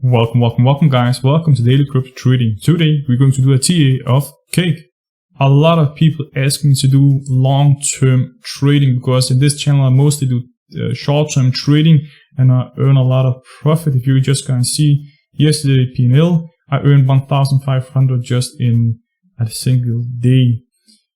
Welcome guys, welcome to Daily Crypto Trading. Today we're going to do a TA of cake. A lot of people ask me to do long-term trading because in this channel I mostly do short-term trading and I earn a lot of profit. If you just can see yesterday P&L, I earned 1,500 just in a single day.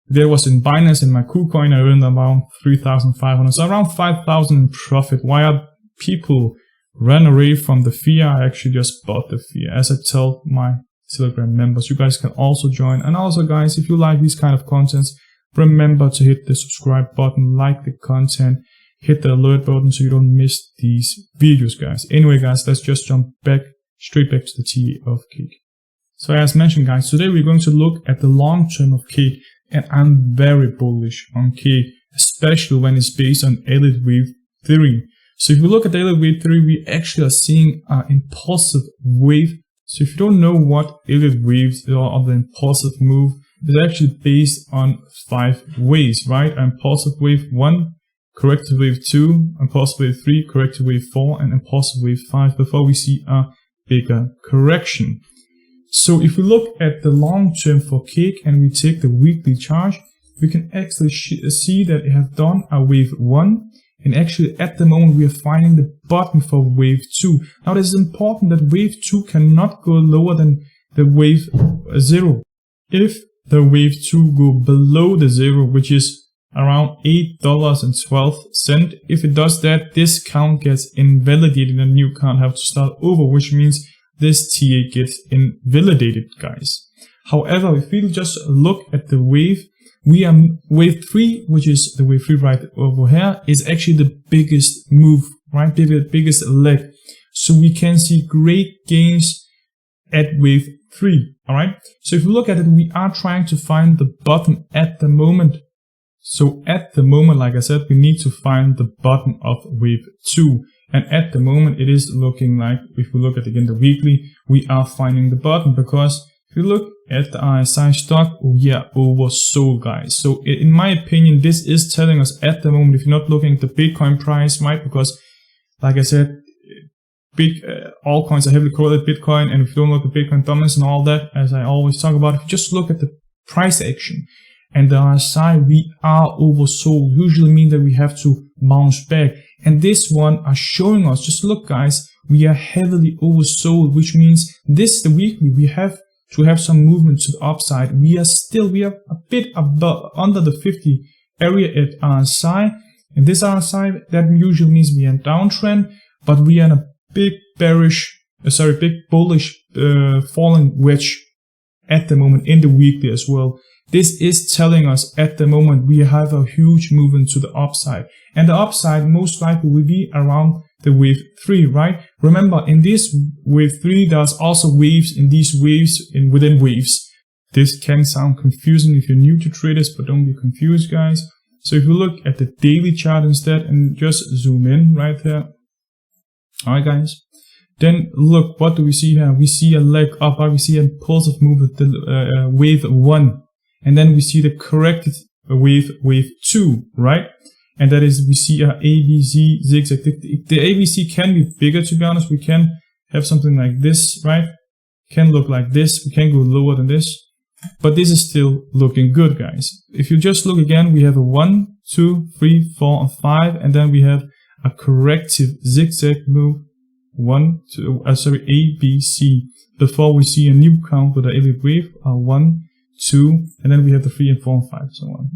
There was in Binance in my KuCoin, I earned around 3,500, so around 5,000 in profit. Why are people ran away from the fear? I actually just bought the fear. As I tell my Telegram members, you guys can also join. And also guys, if you like these kind of contents, remember to hit the subscribe button, like the content, hit the alert button so you don't miss these videos guys. Anyway guys, let's just jump straight back to the TA of cake. So as mentioned guys, today we're going to look at the long term of cake, and I'm very bullish on cake, especially when it's based on Elliott wave theory. So if you look at the Elliott wave theory, we actually are seeing an impulsive wave. So if you don't know what Elliott waves are, or the impulsive move, it's actually based on 5 waves, right? Impulsive wave 1, corrective wave 2, impulsive wave 3, corrective wave 4, and impulsive wave 5 before we see a bigger correction. So if we look at the long term for cake and we take the weekly chart, we can actually see that it has done a wave 1. And actually at the moment we are finding the bottom for wave 2. Now this is important that wave 2 cannot go lower than the wave 0. If the wave 2 go below the 0, which is around $8.12, if it does that, this count gets invalidated and you can't have to start over, which means this TA gets invalidated guys. However, if we just look at the wave, we are wave 3, which is the wave 3 right over here, is actually the biggest move, right? Biggest leg. So we can see great gains at wave 3, all right? So if you look at it, we are trying to find the bottom at the moment. So at the moment, like I said, we need to find the bottom of wave 2. And at the moment, it is looking like, if we look at again the weekly, we are finding the bottom because if you look at the RSI stock, we are oversold guys. So in my opinion, this is telling us at the moment, if you're not looking at the Bitcoin price, right? Because like I said, all coins are heavily correlated Bitcoin. And if you don't look at Bitcoin dominance and all that, as I always talk about, if you just look at the price action and the RSI, we are oversold. Usually mean that we have to bounce back. And this one are showing us, just look guys, we are heavily oversold, which means this the weekly, we have to have some movement to the upside. We are a bit above, under the 50 area at RSI, and this RSI, that usually means we are in downtrend, but we are in a big bullish falling wedge at the moment in the weekly as well. This is telling us at the moment we have a huge movement to the upside, and the upside most likely will be around the wave 3, right? Remember, in this wave 3, there's also waves in these waves within waves. This can sound confusing if you're new to traders, but don't be confused, guys. So if you look at the daily chart instead and just zoom in right there. All right, guys. Then look, what do we see here? We see a leg up, we see an impulsive move at the wave 1. And then we see the corrected wave 2, right? And that is, we see a ABC zigzag. The ABC can be bigger, to be honest. We can have something like this, right? Can look like this. We can go lower than this. But this is still looking good, guys. If you just look again, we have a 1, 2, 3, 4, and 5. And then we have a corrective zigzag move. ABC. Before we see a new count with the Elliott wave, 1, 2, and then we have the 3 and 4 and 5 and so on.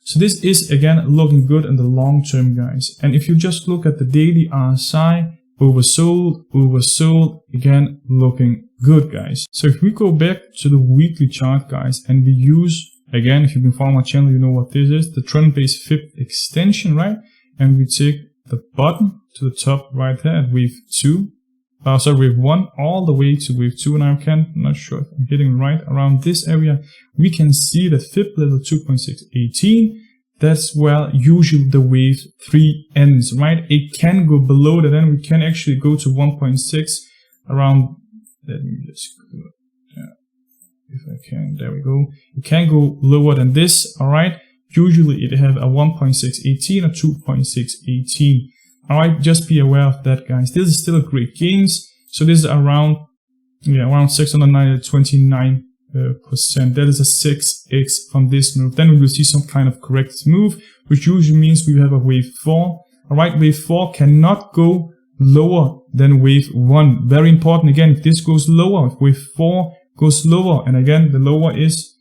So this is again looking good in the long term, guys. And if you just look at the daily RSI, oversold, again looking good, guys. So if we go back to the weekly chart, guys, and we use, again, if you've been following my channel, you know what this is, the trend-based FIB extension, right? And we take the bottom to the top right there at wave 2. Wave 1 all the way to wave 2, and I'm not sure if I'm hitting right around this area. We can see that FIB level 2.618. That's where usually the wave 3 ends, right? It can go below that, and we can actually go to 1.6 around. Let me just go, if I can. There we go. You can go lower than this, all right? Usually it have a 1.618 or 2.618. Alright, just be aware of that, guys. This is still a great gains. So this is around 629%. That is a 6x from this move. Then we will see some kind of corrective move, which usually means we have a wave 4. Alright, wave 4 cannot go lower than wave 1. Very important. Again, if this goes lower, if wave 4 goes lower, and again, the lower is,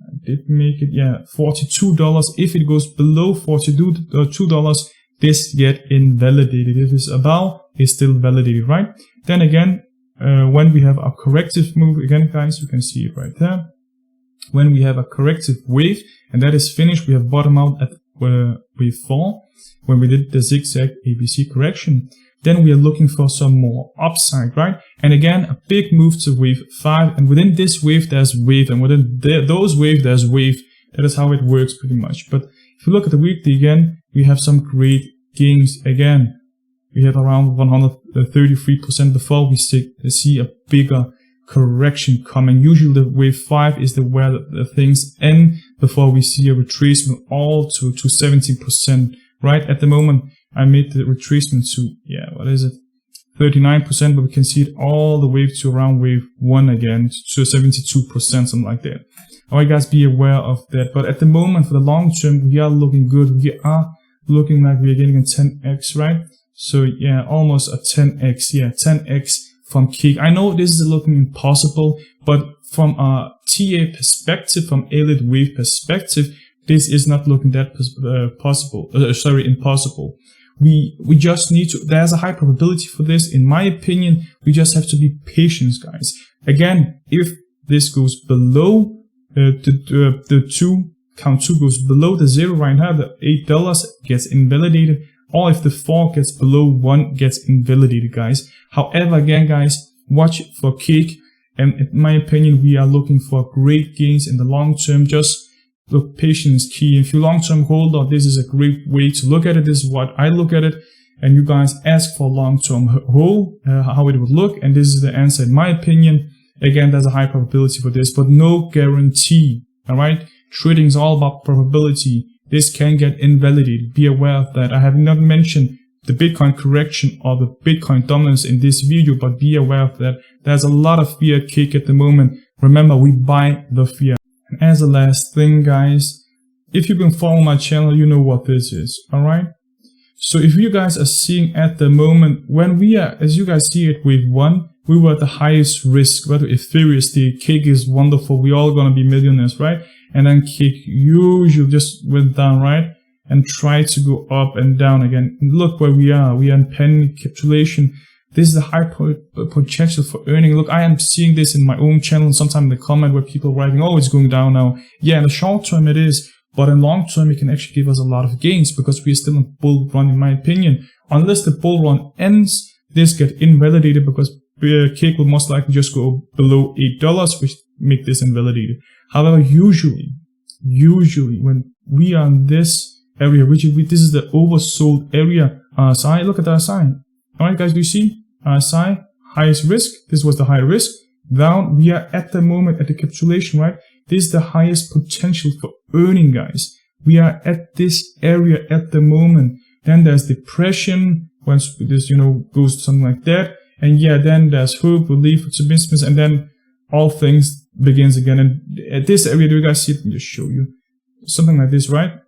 I did make it, $42. If it goes below $42, this get invalidated. If it's above, it's still validated, right? Then again, when we have a corrective move, again, guys, you can see it right there. When we have a corrective wave, and that is finished, we have bottom out at wave 4, when we did the zigzag ABC correction. Then we are looking for some more upside, right? And again, a big move to wave 5. And within this wave, there's wave. And within those wave, there's wave. That is how it works pretty much. But if you look at the weekly again, we have some great gains again. We have around 133% before we see a bigger correction coming. Usually the wave 5 is where the things end before we see a retracement all to 70%, right? At the moment, I made the retracement to, 39%, but we can see it all the way to around wave 1 again, to 72%, something like that. Alright guys, be aware of that. But at the moment, for the long term, we are looking good. We are looking like we are getting a 10x, right? So yeah, almost a 10x, 10x from Cake. I know this is looking impossible, but from a TA perspective, from Elliott wave perspective, this is not looking that impossible. We just need to, there's a high probability for this. In my opinion, we just have to be patient, guys. Again, if this goes below count 2 goes below the 0 right now, the $8 gets invalidated, or if the 4 gets below 1 gets invalidated, guys. However, again, guys, watch for Cake, and in my opinion, we are looking for great gains in the long term. Just look, patience is key. If you're long-term holder, this is a great way to look at it. This is what I look at it. And you guys ask for long-term hold, how it would look. And this is the answer. In my opinion, again, there's a high probability for this, but no guarantee. All right. Trading is all about probability. This can get invalidated. Be aware of that. I have not mentioned the Bitcoin correction or the Bitcoin dominance in this video, but be aware of that. There's a lot of fear at Cake at the moment. Remember, we buy the fear. And as a last thing, guys, if you've been following my channel, you know what this is, alright? So if you guys are seeing at the moment, when we are, as you guys see at wave 1, we were at the highest risk, whether Ethereum, Cake is wonderful, we all gonna be millionaires, right? And then Cake usually just went down, right? And tried to go up and down again. And look where we are in pending capitulation. This is the high potential for earning. Look, I am seeing this in my own channel, and sometimes in the comment where people are writing, oh, it's going down now. Yeah, in the short term it is, but in long term it can actually give us a lot of gains because we are still in a bull run, in my opinion. Unless the bull run ends, this gets invalidated because Cake will most likely just go below $8, which make this invalidated. However, usually when we are in this area, this is the oversold area, RSI, look at the RSI. Alright guys, do you see? RSI, highest risk, this was the high risk. Down, we are at the moment at the capitulation, right? This is the highest potential for earning, guys. We are at this area at the moment. Then there's depression, once this, goes to something like that. And yeah, then there's hope, relief, optimism, and then all things begins again. And at this area, do you guys see it? Let me just show you. Something like this, right?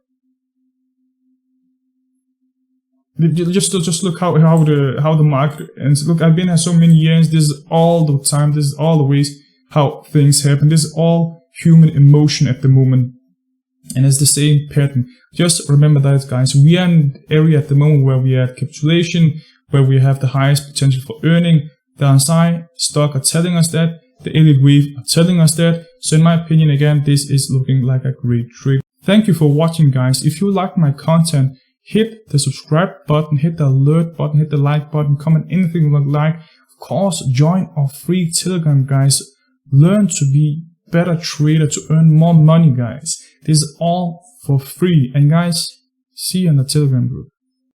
Just look how the market ends. Look, I've been here so many years. This is all the time. This is all the ways how things happen. This is all human emotion at the moment, and it's the same pattern. Just remember that, guys. We are in an area at the moment where we are at capitulation, where we have the highest potential for earning. The RSI stock are telling us that. The Elliott wave are telling us that. So in my opinion, again, this is looking like a great trade. Thank you for watching, guys. If you like my content, hit the subscribe button, hit the alert button, hit the like button, comment anything you would like. Of course, join our free Telegram, guys. Learn to be better trader, to earn more money, guys. This is all for free. And guys, see you in the Telegram group.